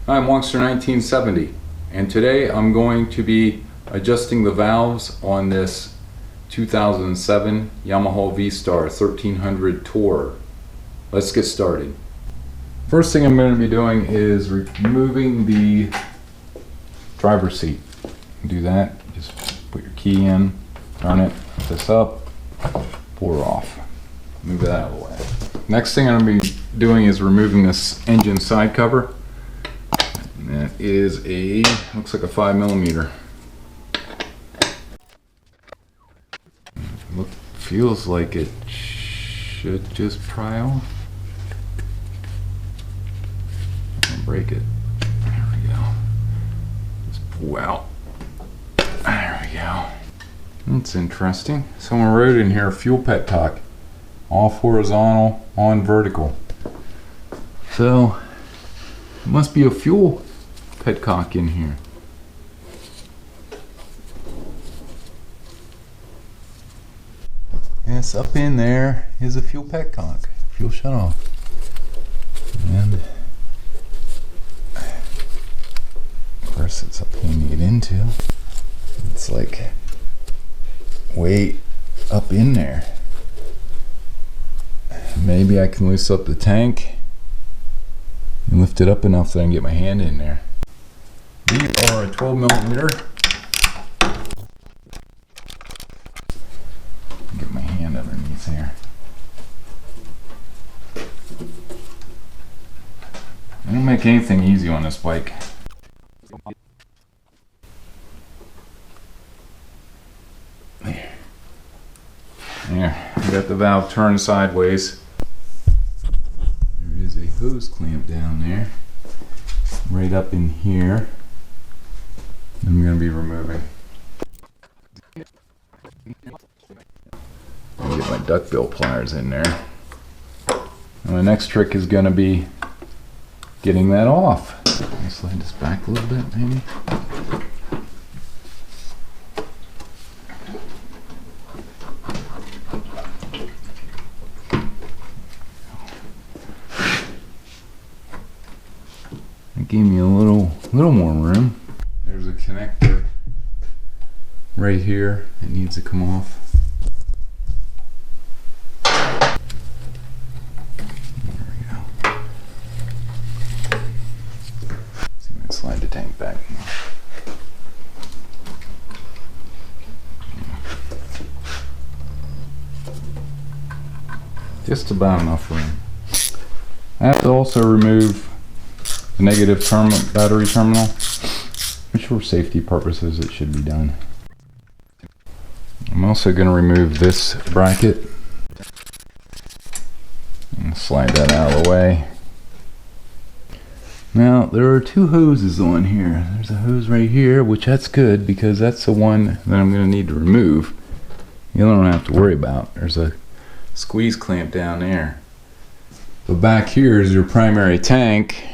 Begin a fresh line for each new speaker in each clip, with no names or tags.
I'm Wongster 1970, and today I'm going to be adjusting the valves on this 2007 Yamaha Vstar 1300 Tour. Let's get started. First thing I'm going to be doing is removing the driver's seat. Do that, just put your key in, turn it, put this up, pull her off. Move that out of the way. Next thing I'm going to be doing is removing this engine side cover. And that is looks like a 5mm. Feels like it should just pry off. Don't break it. There we go. Just pull out. There we go. That's interesting. Someone wrote in here fuel petcock. Off horizontal, on vertical. So, it must be a fuel petcock in here. Yes, up in there is a fuel petcock. Fuel shut off. And of course it's up here you get into. It's like way up in there. Maybe I can loose up the tank and lift it up enough so I can get my hand in there. These are a 12mm. Get my hand underneath here. I don't make anything easy on this bike. There, I got the valve turned sideways. There is a hose clamp down there, right up in here. I'm going to be removing. I'll get my duckbill pliers in there. And my next trick is going to be getting that off. Let me slide this back a little bit, maybe. It gave me a little more room. There's a connector right here. It needs to come off. There we go. See if I can slide the tank back. Just about enough room. I have to also remove the negative battery terminal, which for safety purposes it should be done. I'm also going to remove this bracket and slide that out of the way. Now there are two hoses on here. There's a hose right here, which that's good because that's the one that I'm going to need to remove. You don't have to worry about. There's a squeeze clamp down there. But back here is your primary tank.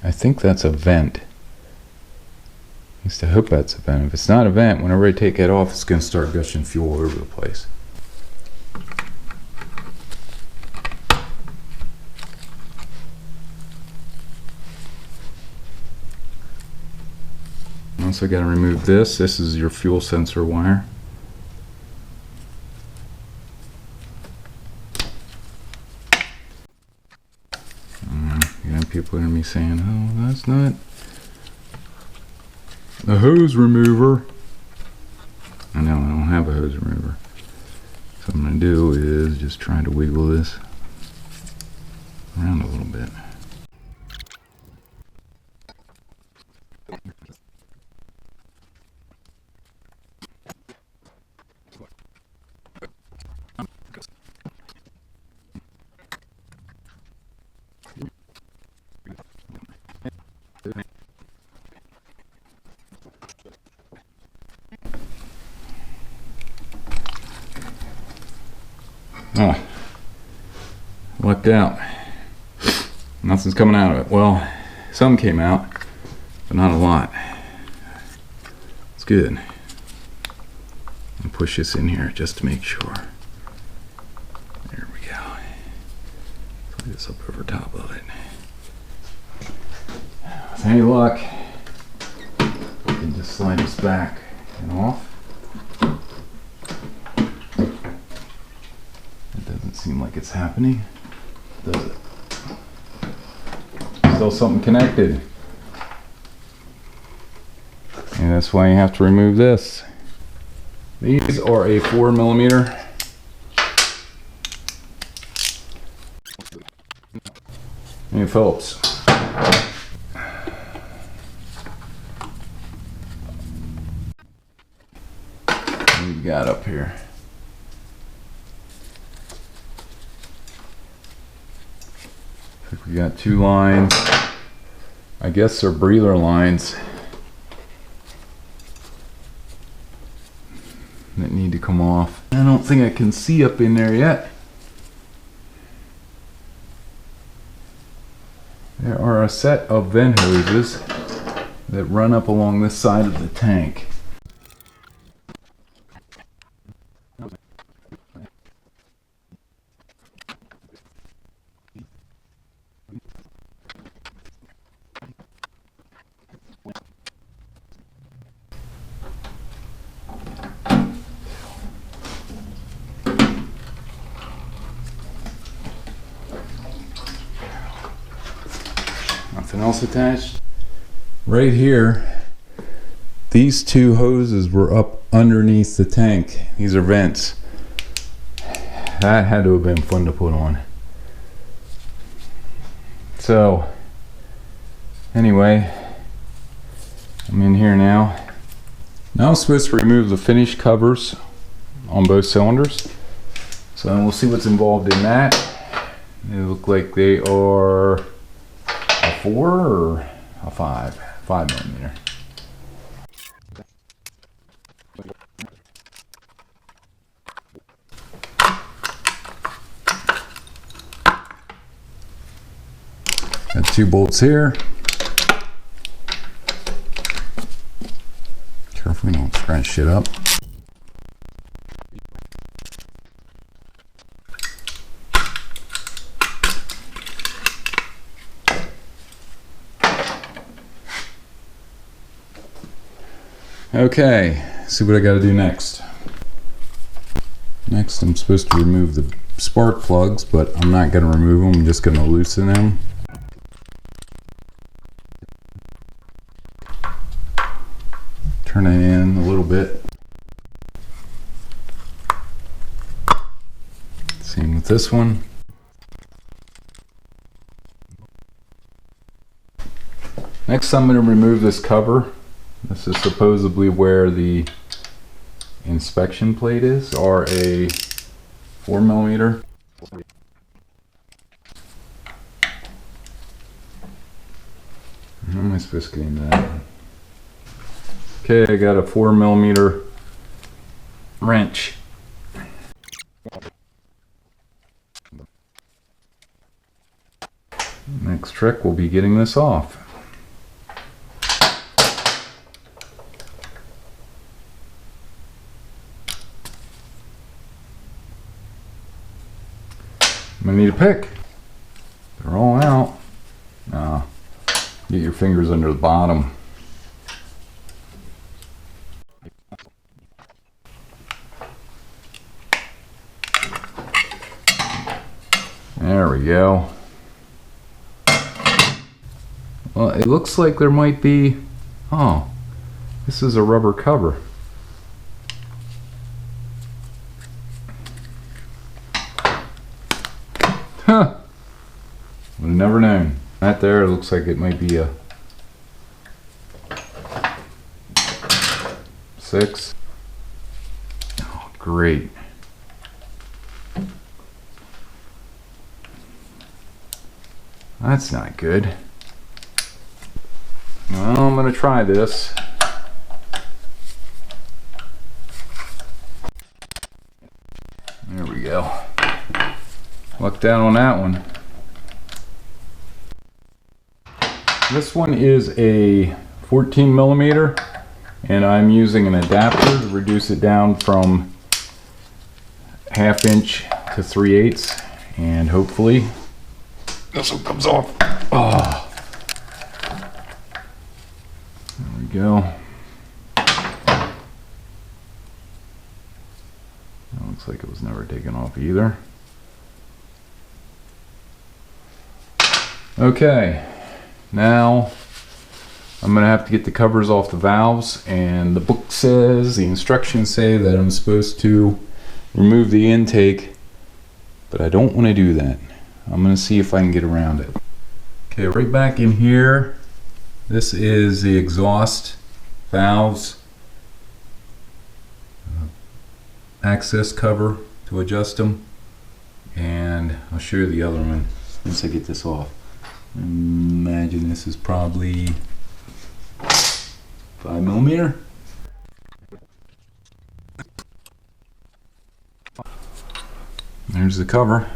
I think that's a vent. At least I hope that's a vent. If it's not a vent, whenever I take it off, it's going to start gushing fuel all over the place. Also got to remove this. This is your fuel sensor wire. People are going to be saying, oh, that's not a hose remover. I know, I don't have a hose remover. So what I'm going to do is just try to wiggle this around a little bit. Oh, lucked out. Nothing's coming out of it. Well, some came out, but not a lot. It's good. I'll push this in here just to make sure. There we go. Put this up over top of it. With any luck, we can just slide this back and off. It doesn't seem like it's happening, does it? Still something connected. And that's why you have to remove this. These are a 4mm. And Phillips. What do we got up here? I think we got 2 lines. I guess they're breather lines that need to come off. I don't think I can see up in there yet. There are a set of vent hoses that run up along this side of the tank. Nothing else attached. Right here, these 2 hoses were up underneath the tank. These are vents. That had to have been fun to put on. So, anyway, I'm in here now. Now I'm supposed to remove the finish covers on both cylinders. So we'll see what's involved in that. They look like they are 4 or a 5mm. Got 2 bolts here. Careful we don't scratch shit up. Okay, see what I got to do next. Next, I'm supposed to remove the spark plugs, but I'm not going to remove them. I'm just going to loosen them. Turn it in a little bit. Same with this one. Next, I'm going to remove this cover. This is supposedly where the inspection plate is, or a 4mm. How am I supposed to get into that? Okay, I got a 4mm wrench. Next trick will be getting this off. I'm gonna need a pick. They're all out. Get your fingers under the bottom. There we go. Well, it looks like there might be, oh, this is a rubber cover. Huh. Would have never known. That there looks like it might be a 6. Oh, great. That's not good. Well, I'm going to try this. There we go. Lucked out on that one. This one is a 14mm, and I'm using an adapter to reduce it down from 1/2 inch to 3/8, and hopefully this one comes off. Oh. There we go. That looks like it was never taken off either. Okay, now I'm gonna have to get the covers off the valves, and the book says, the instructions say that I'm supposed to remove the intake, but I don't want to do that. I'm gonna see if I can get around it. Okay, right back in here, this is the exhaust valves, access cover to adjust them, and I'll show you the other one once I get this off. Imagine this is probably 5mm. There's the cover.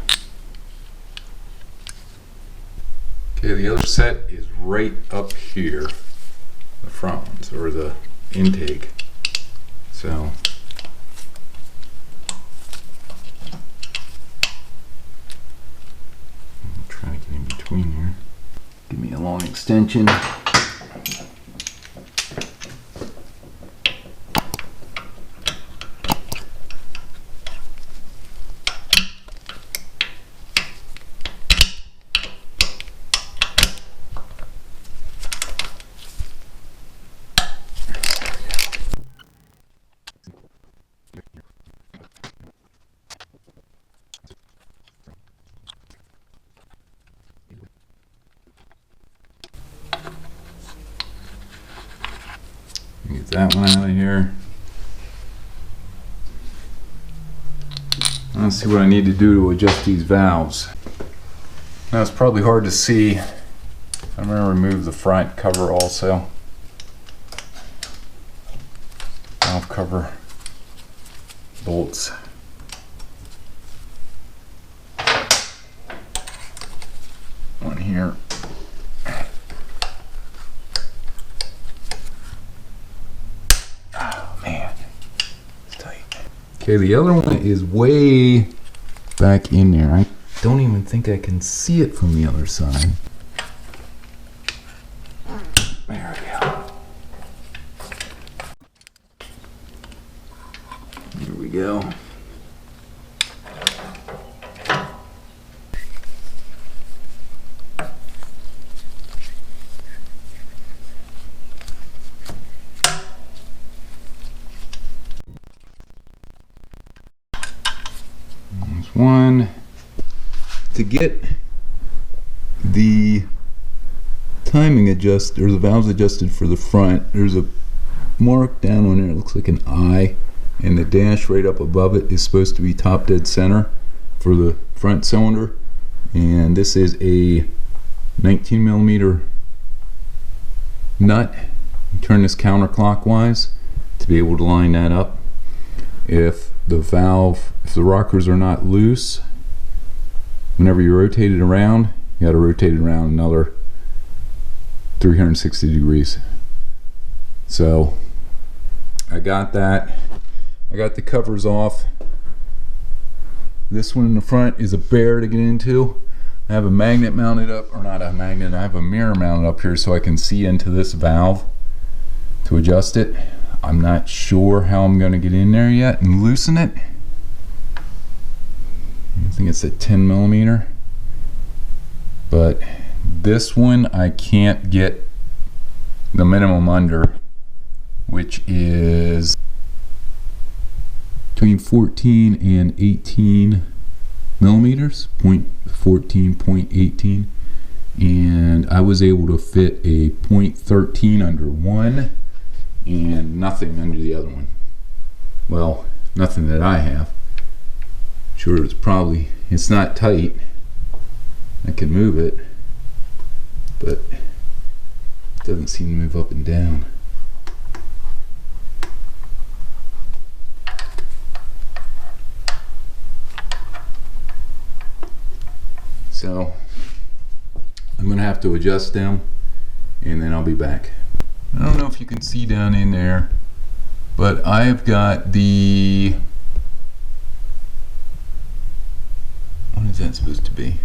Okay, the other set is right up here, the front ones, or the intake. So I'm trying to get in between here. Give me a long extension. Get that one out of here. Let's see what I need to do to adjust these valves. Now it's probably hard to see. I'm going to remove the front cover also. Valve cover bolts. One here. Okay, the other one is way back in there. I don't even think I can see it from the other side. There we go. Here we go. One. To get the timing adjusted, or the valves adjusted for the front, there's a mark down on there, it looks like an eye, and the dash right up above it is supposed to be top dead center for the front cylinder, and this is a 19mm nut. You turn this counterclockwise to be able to line that up. If the rockers are not loose, whenever you rotate it around, you got to rotate it around another 360 degrees. So I got that. I got the covers off. This one in the front is a bear to get into. I have a magnet mounted up, or not a magnet, I have a mirror mounted up here so I can see into this valve to adjust it. I'm not sure how I'm going to get in there yet and loosen it. I think it's a 10mm, but this one I can't get the minimum under, which is between 14 and 18 millimeters, 0.14, 0.18, and I was able to fit a 0.13 under one and nothing under the other one. Well, nothing that I have. Sure, it's not tight. I can move it, but it doesn't seem to move up and down. So I'm gonna have to adjust them, and then I'll be back. I don't know if you can see down in there, but I've got the, what is that supposed to be?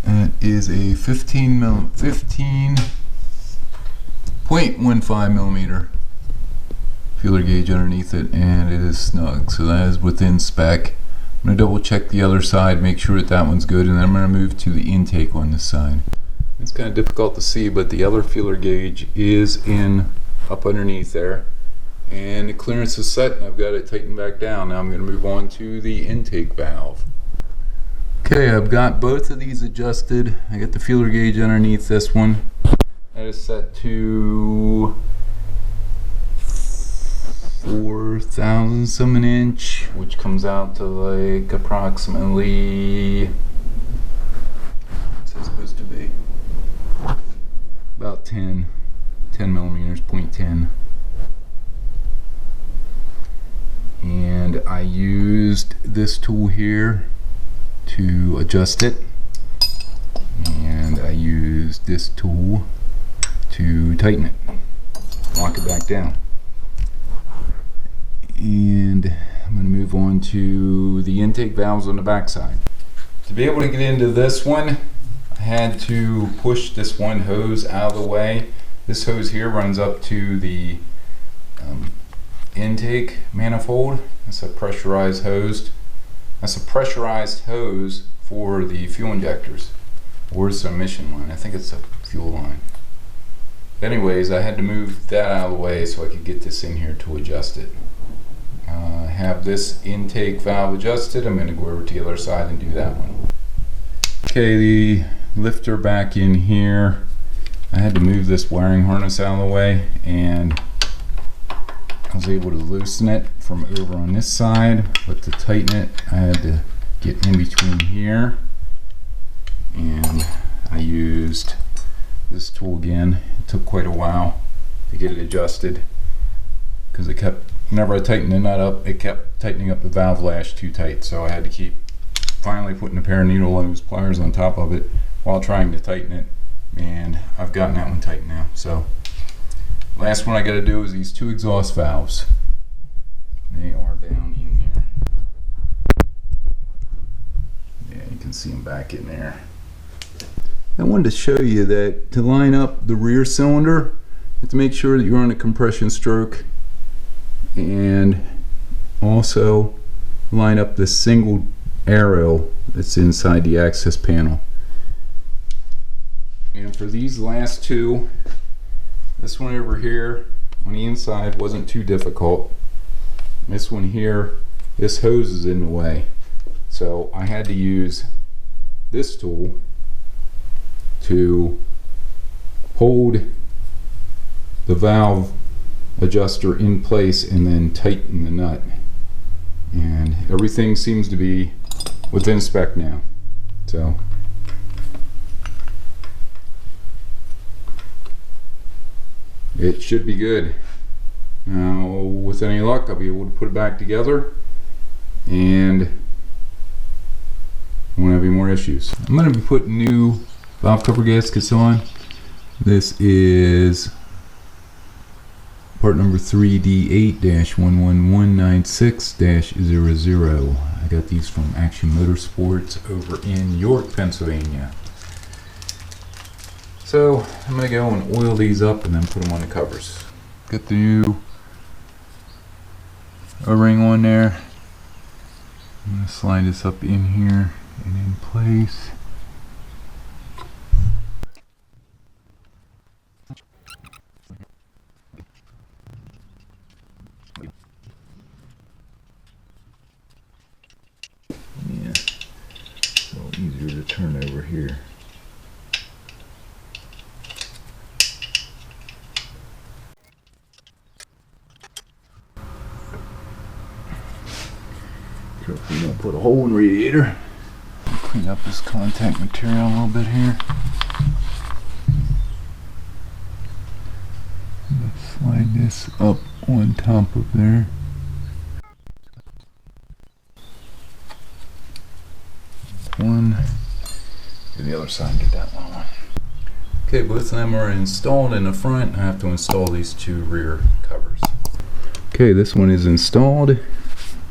That is a 15 0.15 millimeter feeler gauge underneath it, and it is snug, so that is within spec. I'm going to double check the other side, make sure that that one's good, and then I'm going to move to the intake on this side. It's kind of difficult to see, but the other feeler gauge is in up underneath there, and the clearance is set, and I've got it tightened back down. Now I'm going to move on to the intake valve. Okay, I've got both of these adjusted. I got the feeler gauge underneath this one. That is set to 4,000 an inch, which comes out to like approximately, what's that supposed to be? About 10 millimeters, 0.10. And I used this tool here to adjust it, and I used this tool to tighten it, lock it back down. And I'm going to move on to the intake valves on the back side. To be able to get into this one, I had to push this one hose out of the way. This hose here runs up to the intake manifold. That's a pressurized hose. That's a pressurized hose for the fuel injectors, or it's an emission line. I think it's a fuel line. Anyways, I had to move that out of the way so I could get this in here to adjust it. I have this intake valve adjusted. I'm going to go over to the other side and do that one. Okay, the lifter back in here. I had to move this wiring harness out of the way, and I was able to loosen it from over on this side, but to tighten it I had to get in between here, and I used this tool again. It took quite a while to get it adjusted because it kept, whenever I tightened the nut up, it kept tightening up the valve lash too tight, so I had to keep finally putting a pair of needle nose pliers on top of it while trying to tighten it, and I've gotten that one tight now. So last one I got to do is these two exhaust valves. They are down in there. Yeah, you can see them back in there. I wanted to show you that to line up the rear cylinder, you have to make sure that you're on a compression stroke, and also line up the single arrow that's inside the access panel. And for these last two, this one over here on the inside wasn't too difficult. This one here, this hose is in the way, so I had to use this tool to hold the valve adjuster in place and then tighten the nut, and everything seems to be within spec now. So it should be good. Now, with any luck, I'll be able to put it back together and won't have any more issues. I'm going to be putting new valve cover gaskets on. This is part number 3D8-11196-00. I got these from Action Motorsports over in York, Pennsylvania. So I'm going to go and oil these up and then put them on the covers. Get the new O-ring on there. I'm going to slide this up in here and in place. Yeah, it's a little easier to turn over here. Careful you don't put a hole in the radiator. Clean up this contact material a little bit here. Let's slide this up on top of there. One. Do the other side, get that one on. Okay, both of them are installed in the front. I have to install these two rear covers. Okay, this one is installed.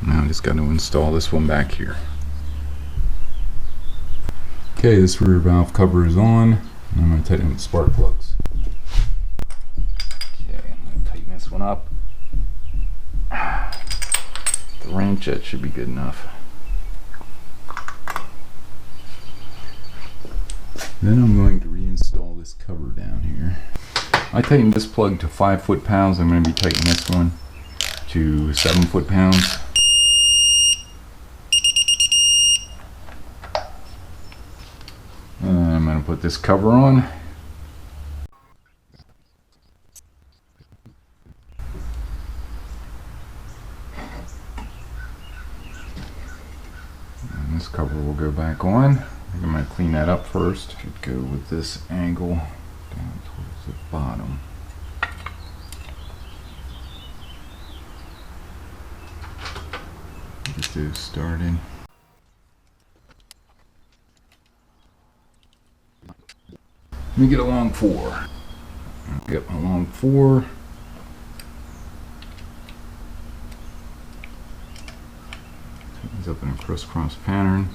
Now I just got to install this one back here. Okay, this rear valve cover is on, and I'm going to tighten up the spark plugs. this one up. The wrench, that should be good enough. Then I'm going to reinstall this cover down here. I tightened this plug to 5 foot-pounds. I'm going to be tightening this one to 7 foot-pounds. I'm going to put this cover on. And this cover will go back on. I'm going to clean that up first. Should go with this angle down towards the bottom. Get those started. Let me get a long 4. Get my long 4. Set these up in a crisscross pattern.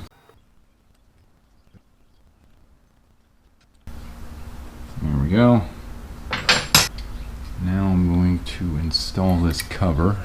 There we go. Now I'm going to install this cover.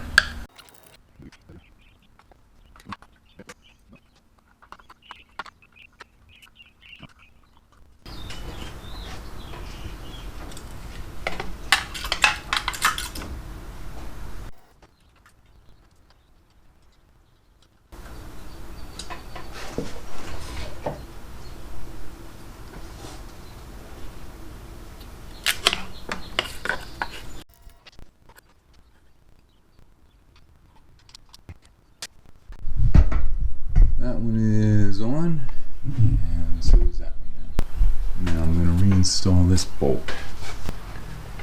That one is on, and so is that one now. Now I'm going to reinstall this bolt.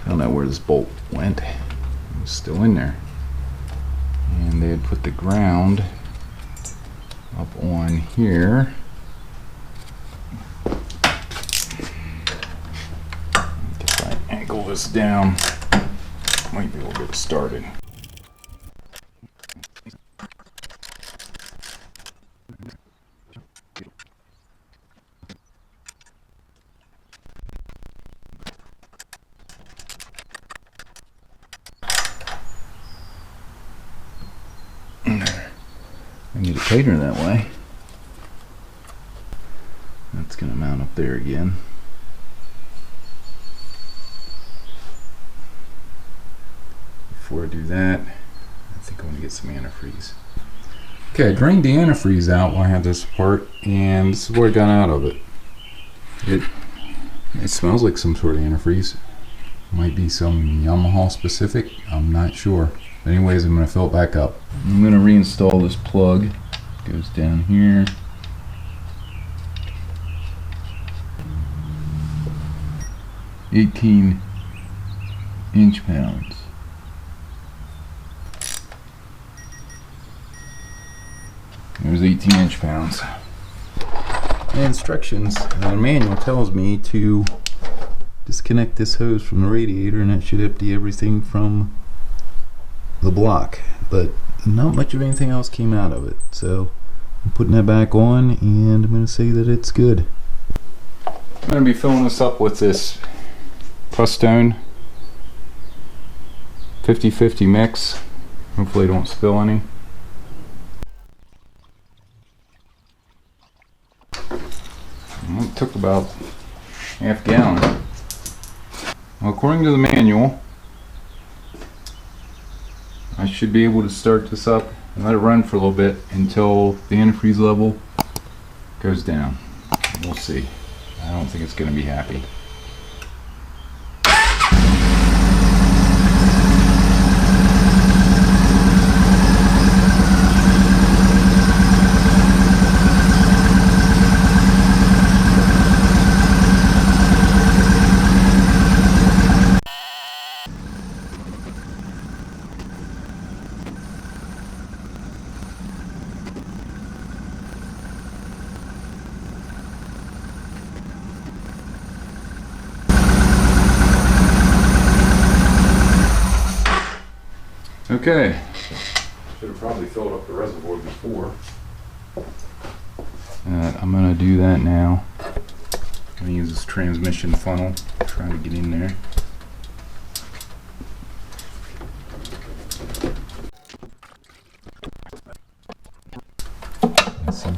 I don't know where this bolt went. It was still in there. And they had put the ground up on here. If I angle this down, might be able to get it started. I need it tighter that way. That's going to mount up there again. Before I do that, I think I want to get some antifreeze. Okay, I drained the antifreeze out while I had this apart, and this is what I got out of it. It smells like some sort of antifreeze. Might be some Yamaha specific, I'm not sure. Anyways, I'm going to fill it back up. I'm going to reinstall this plug. It goes down here. "18 inch-pounds. There's 18 inch-pounds. The instructions, the manual tells me to disconnect this hose from the radiator, and that should empty everything from the block, but not much of anything else came out of it, so I'm putting that back on, and I'm going to say that it's good. I'm going to be filling this up with this Prestone 50-50 mix. Hopefully I don't spill any. Well, it took about half gallon. Well, according to the manual, I should be able to start this up and let it run for a little bit until the antifreeze level goes down. We'll see. I don't think it's going to be happy. Okay, should have probably filled up the reservoir before. I'm going to do that now. I'm going to use this transmission funnel, try to get in there.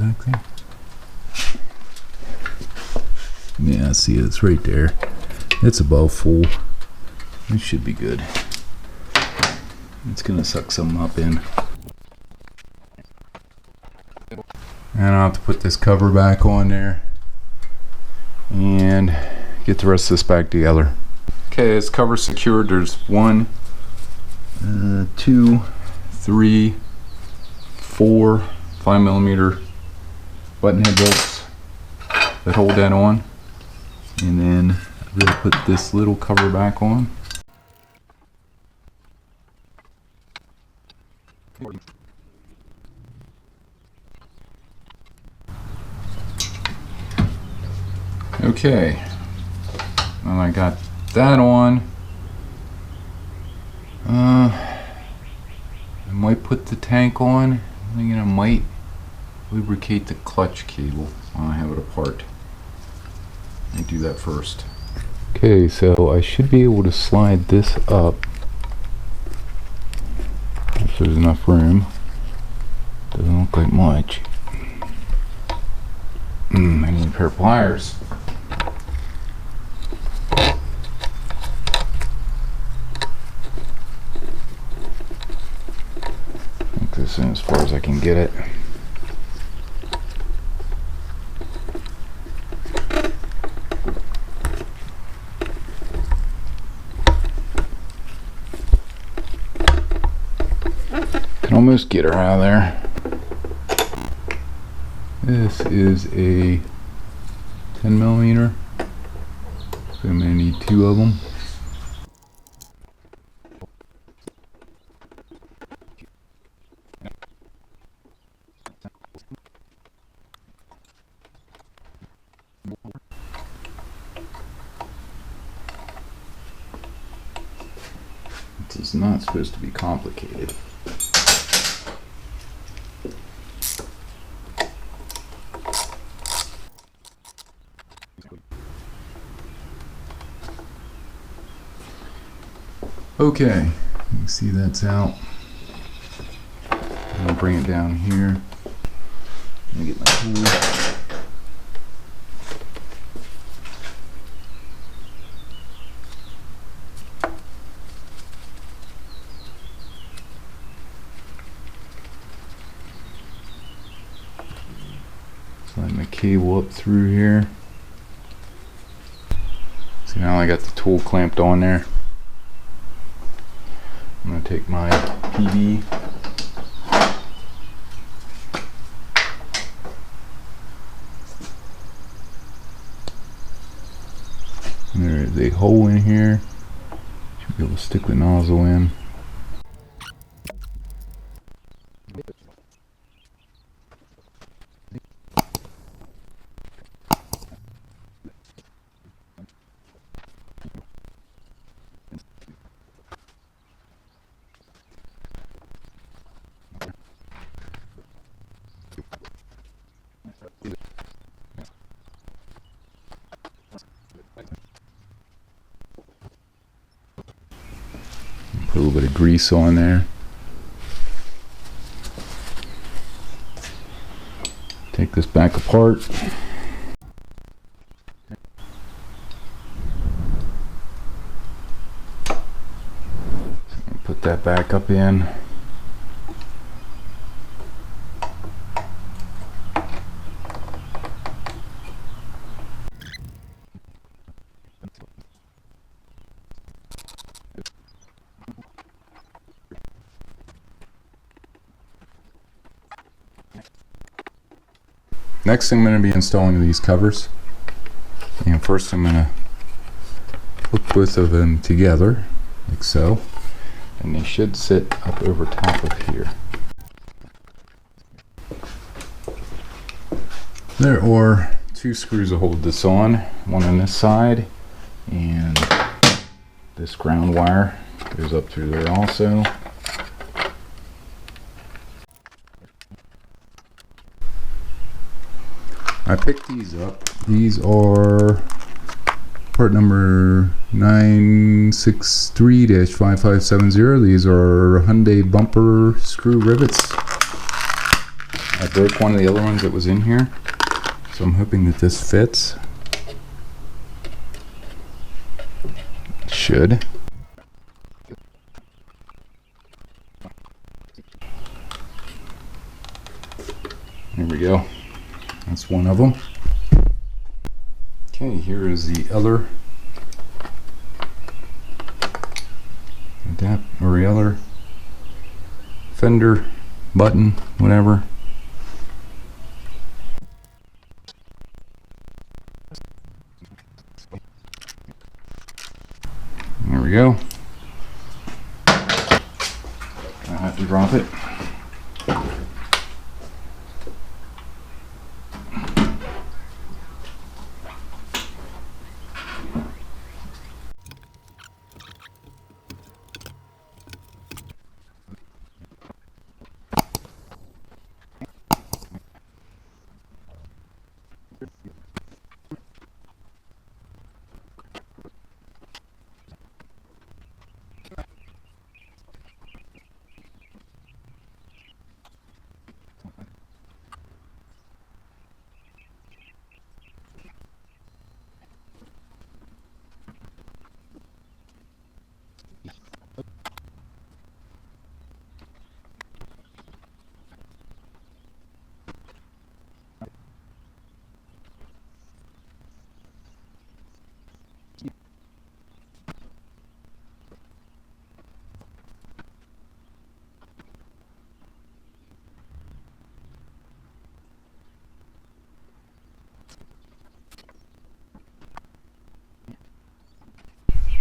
back there? Yeah, see, it's right there. It's about full. It should be good. It's gonna suck some up in. And I'll have to put this cover back on there and get the rest of this back together. Okay, this cover's secured. There's 1, 2, 3, 4 5mm button head bolts that hold that on. And then I'm gonna put this little cover back on. Okay, well, I got that on. I might put the tank on. I'm thinking I might lubricate the clutch cable while I have it apart. Let me do that first. Okay, so I should be able to slide this up if there's enough room. Doesn't look like much. I need a pair of pliers. This in as far as I can get it. Can almost get her out of there. This is a 10mm, so I'm gonna need 2 of them. This is not supposed to be complicated. Okay, you see that's out. I'm gonna bring it down here. Let me get my tool. Slide my cable up through here. See, now I got the tool clamped on there. I'm going to take my PB. And there is a hole in here. Should be able to stick the nozzle in. Put a little bit of grease on there. Take this back apart. Put that back up in. Next I'm going to be installing these covers, and first I'm going to hook both of them together like so, and they should sit up over top of here. There are 2 screws to hold this on, one on this side, and this ground wire goes up through there also. I picked these up. These are part number 963-5570. These are Hyundai bumper screw rivets. I I broke one of the other ones that was in here, so I'm hoping that this fits. It should. There we go. That's one of them. Okay, here is the other the other fender button, whatever. There we go. I have to drop it.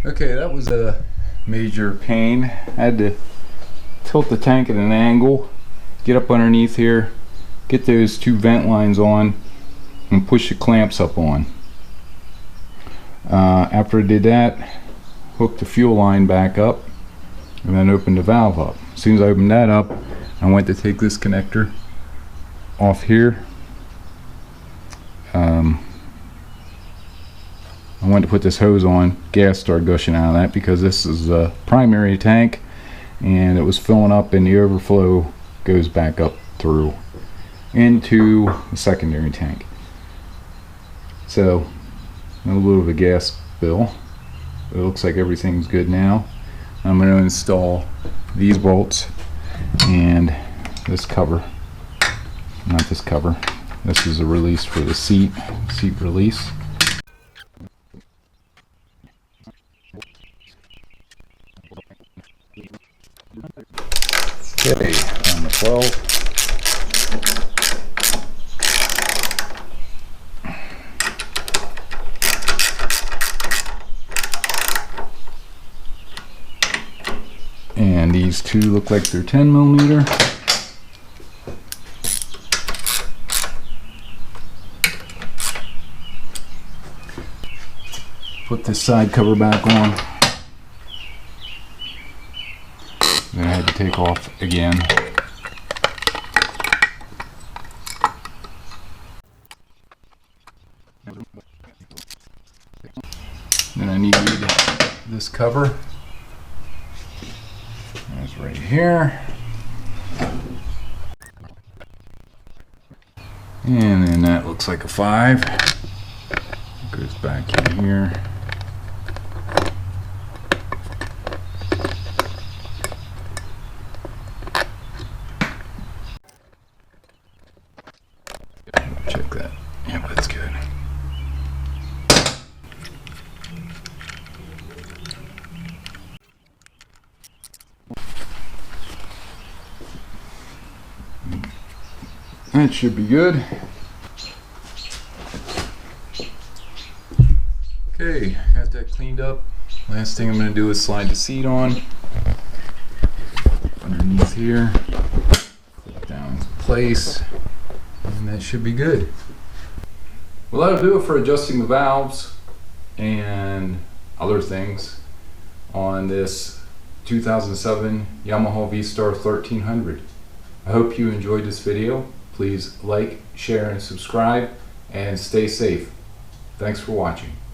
Okay, that was a major pain. I had to tilt the tank at an angle, get up underneath here, get those two vent lines on, and push the clamps up on. After I did that, hooked the fuel line back up, and then opened the valve up. As soon as I opened that up, I went to take this connector off here. I went to put this hose on, gas started gushing out of that because this is the primary tank and it was filling up, and the overflow goes back up through into the secondary tank. So a little bit of a gas bill. It looks like everything's good now. I'm going to install these bolts and this cover. Not this cover. This is a release for the seat release. Okay, on the 12. And these two look like they're 10 millimeter. Put this side cover back on. Then I had to take off again. Then I need this cover. That's right here. And then that looks like a 5. Goes back in here. Check that. Yep, that's good. That should be good. Okay, got that cleaned up. Last thing I'm going to do is slide the seat on underneath here, clip down into place, and that should be good. Well, that'll do it for adjusting the valves and other things on this 2007 Yamaha Vstar 1300. I hope you enjoyed this video. Please like, share, and subscribe, and stay safe. Thanks for watching.